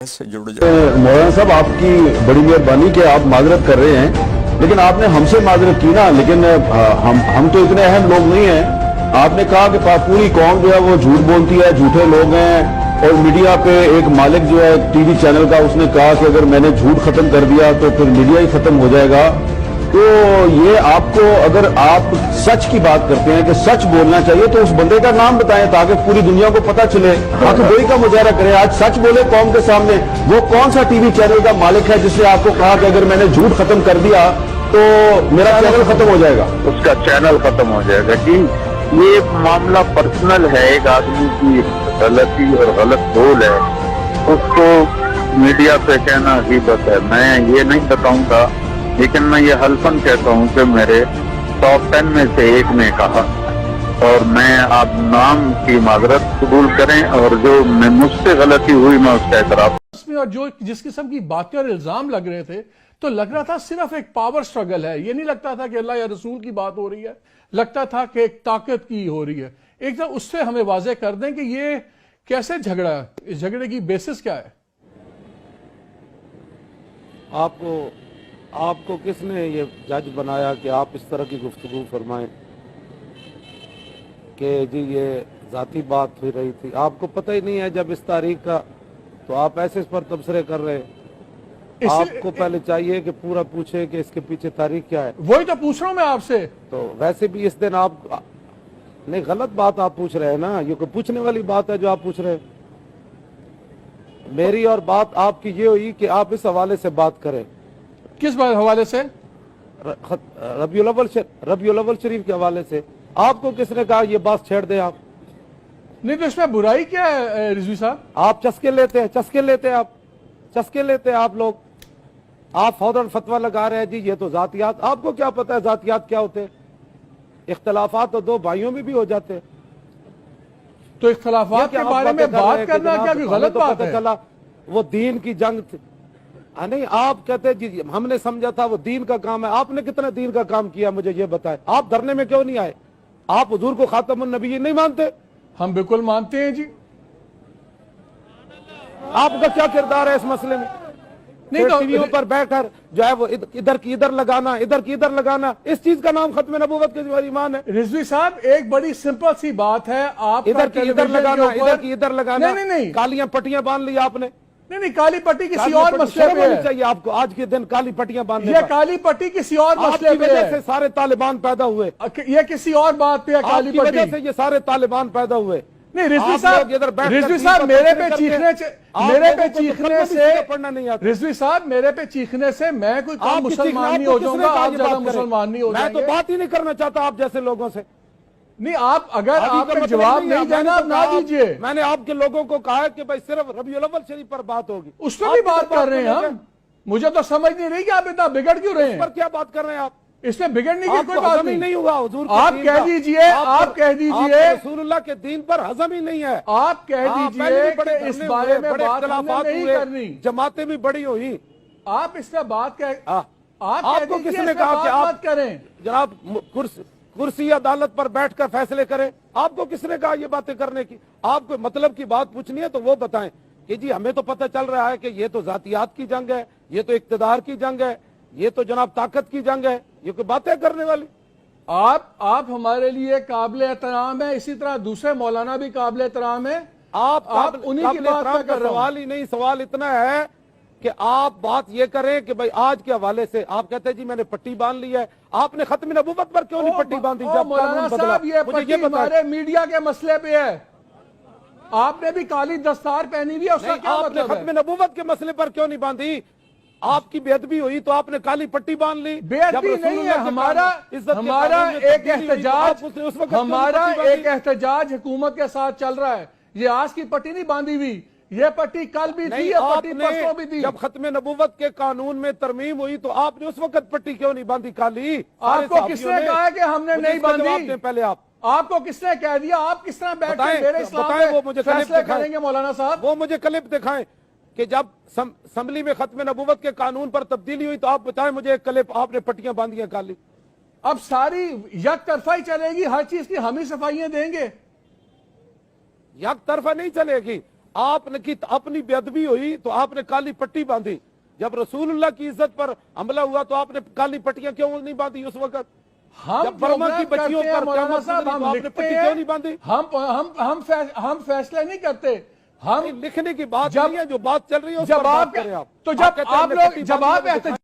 से जुड़ जाए। मौलाना साहब, आपकी बड़ी मेहरबानी कि आप माजरत कर रहे हैं, लेकिन आपने हमसे माजरत की ना। लेकिन हम तो इतने अहम लोग नहीं हैं। आपने कहा कि पूरी कौम जो है वो झूठ बोलती है, झूठे लोग हैं, और मीडिया पे एक मालिक जो है टीवी चैनल का, उसने कहा कि अगर मैंने झूठ खत्म कर दिया तो फिर मीडिया ही खत्म हो जाएगा। तो ये आपको, अगर आप सच की बात करते हैं कि सच बोलना चाहिए, तो उस बंदे का नाम बताएं ताकि पूरी दुनिया को पता चले, ताकि गोई का मुजाहरा करे। आज सच बोले कौम के सामने। वो कौन सा टीवी चैनल का मालिक है जिसने आपको कहा कि अगर मैंने झूठ खत्म कर दिया तो मेरा चैनल खत्म हो जाएगा? उसका चैनल खत्म हो जाएगा जी। ये मामला पर्सनल है, एक आदमी की गलती और गलत बोल है, उसको मीडिया पे कहना गीबत है। मैं ये नहीं बताऊंगा, लेकिन मैं ये हल्फन कहता हूँ कि मेरे टॉप 10 में से एक ने कहा, और मैं आप नाम की माजरत कबूल करें, और जो मुझसे गलती हुई मैं उसका एतराफ। और जो जिस किस्म की बातें और इल्जाम लग रहे थे, तो लग रहा था सिर्फ एक पावर स्ट्रगल है। ये नहीं लगता था कि अल्लाह या रसूल की बात हो रही है, लगता था कि एक ताकत की हो रही है। एक तरह उससे हमें वाज़ेह कर दें कि ये कैसे झगड़ा है, इस झगड़े की बेसिस क्या है? आपको किसने ये जज बनाया कि आप इस तरह की गुफ्तगू फरमाएं कि जी ये जाती बात हो रही थी? आपको पता ही नहीं है जब इस तारीख का, तो आप ऐसे इस पर तबसरे कर रहे हैं। आपको पहले चाहिए कि पूरा पूछे कि इसके पीछे तारीख क्या है। वही तो पूछ रहा हूं मैं आपसे। तो वैसे भी इस दिन आप नहीं, गलत बात आप पूछ रहे हैं ना। ये कोई पूछने वाली बात है जो आप पूछ रहे हैं? मेरी और बात आपकी ये हुई कि आप इस हवाले से बात करें। किस हवाले से? रबीउल अव्वल शरीफ के हवाले से। आपको किसने कहा ये बात छेड़ दे आप? नहीं, तो इसमें बुराई क्या है रिजवी साहब? आप चस्के लेते हैं आप लोग। आप फौरन फतवा लगा रहे हैं जी ये तो जातियात। आपको क्या पता है जातियात क्या होते हैं? इख्तलाफात तो दो भाइयों में भी हो जाते हैं। तो इख्तलाफात के बारे में बात करना क्या कोई गलत बात है? चला वो दीन की जंग थी। नहीं, आप कहते जी हमने समझा था वो दीन का काम है। आपने कितना दीन का काम किया मुझे ये बताएं। आप धरने में क्यों नहीं आए? आप हुजूर को खातमुन नबी नहीं मानते? हम बिल्कुल मानते हैं जी। आपका क्या किरदार है इस मसले में? नहीं तो टीवियों पर बैठकर जो है वो इधर की इधर लगाना, इधर की इधर लगाना, इस चीज का नाम खत्म नबूवत के ईमान है। रिजवी साहब, एक बड़ी सिंपल सी बात है, आप इधर की इधर लगाना, इधर की इधर लगाना। नहीं, कालियां पट्टियां बांध ली आपने। नहीं, काली पट्टी किसी और मसले पे है। चाहिए आपको आज के दिन काली पट्टियां बांधने? ये काली पट्टी किसी और मसले पे है। से सारे तालिबान पैदा हुए। ये किसी और बात पे है काली पट्टी। वजह से ये सारे तालिबान पैदा हुए। नहीं रिजवी साहब, मेरे पे चीखने से पढ़ना नहीं आता। रिजवी साहब, मेरे पे चीखने से मैं कोई कम मुसलमान नहीं हो जाऊंगा, आप ज्यादा मुसलमान नहीं हो जाएंगे। मैं तो बात ही नहीं करना चाहता आप जैसे लोगों से। नहीं, आप अगर आपको जवाब नहीं देना आप ना दीजिए। मैंने आपके लोगों को कहा कि भाई सिर्फ रबीउल अव्वल शरीफ पर बात होगी, उस पर भी बात कर रहे हैं हम। मुझे तो समझ नहीं रही कि आप इतना बिगड़ क्यों रहे हैं। पर क्या बात कर रहे हैं आप? इसमें बिगड़ने की कोई बात नहीं हुआ। हुजूर आप कह दीजिए, आप कह दीजिए रसूलुल्लाह के दीन पर हजम ही नहीं है। आप कह दीजिए कि इस बारे में बात नहीं करनी। जमातें भी बड़ी हुई। आप इस पर बात आपको किसने कहा कि आप करें? जनाब कुर्सी अदालत पर बैठकर फैसले करें? आपको किसने कहा ये बातें करने की? आपको मतलब की बात पूछनी है तो वो बताएं कि जी हमें तो पता चल रहा है कि ये तो जातियात की जंग है, ये तो इक्तदार की जंग है, ये तो जनाब ताकत की जंग है। ये कोई बातें करने वाली? आप हमारे लिए काबिल एहतराम है, इसी तरह दूसरे मौलाना भी काबिल एहतराम है। आप उन्हीं की बात कर रहे हैं। सवाल ही नहीं, सवाल इतना है कि आप बात ये करें कि भाई आज के हवाले से आप कहते हैं जी मैंने पट्टी बांध ली है। आपने खत्म नबूवत पर क्यों नहीं पट्टी बांधी? जब मौलाना साहब, ये पट्टी हमारे मीडिया के मसले पे है। आपने भी काली दस्तार पहनी हुई है, उसका क्या मतलब है? खत्म नबूवत के मसले पर क्यों नहीं बांधी? आपकी बेअदबी हुई तो आपने काली पट्टी बांध ली। बेअदबी नहीं है, हमारा एक एहतजाज हुकूमत के साथ चल रहा है। ये आज की पट्टी नहीं बांधी हुई, ये पट्टी कल भी थी, पट्टी परसों भी थी। जब खत्म नबूवत के कानून में तरमीम हुई तो आपने उस वक्त पट्टी क्यों नहीं बांधी काली? आपको किसने कहा कि हमने नहीं बांधी? पहले आपको किसने कह दिया? आप किस तरह बैठ के मेरे इस्लाम वो मुझे फैसले करेंगे मौलाना साहब? वो मुझे क्लिप दिखाएं कि जब असम्बली में खत्म नबूवत के कानून पर तब्दीली हुई तो आप बताएं मुझे एक क्लिप, आपने पट्टियां बांधी हैं काली। अब सारी यक तरफा ही चलेगी, हर चीज की हम ही सफाइयां देंगे? यक तरफा नहीं चलेगी। आपने की अपनी बेअदबी हुई तो आपने काली पट्टी बांधी, जब रसूलुल्लाह की इज्जत पर हमला हुआ तो आपने काली पट्टियां क्यों नहीं बांधी उस वक्त? हम जब बर्मा की बच्चियों पर मौलाना साहब हम आपने लिखते पट्टी क्यों नहीं हैं, बांधी? हम फैसले नहीं करते, हम लिखने की बात जब- नहीं है, जो बात चल रही है उस जब पर बात आप करें आप। तो जब कहते हैं आप हमने लोग पट्टी जब बांधी, आप मैंने दिखाई।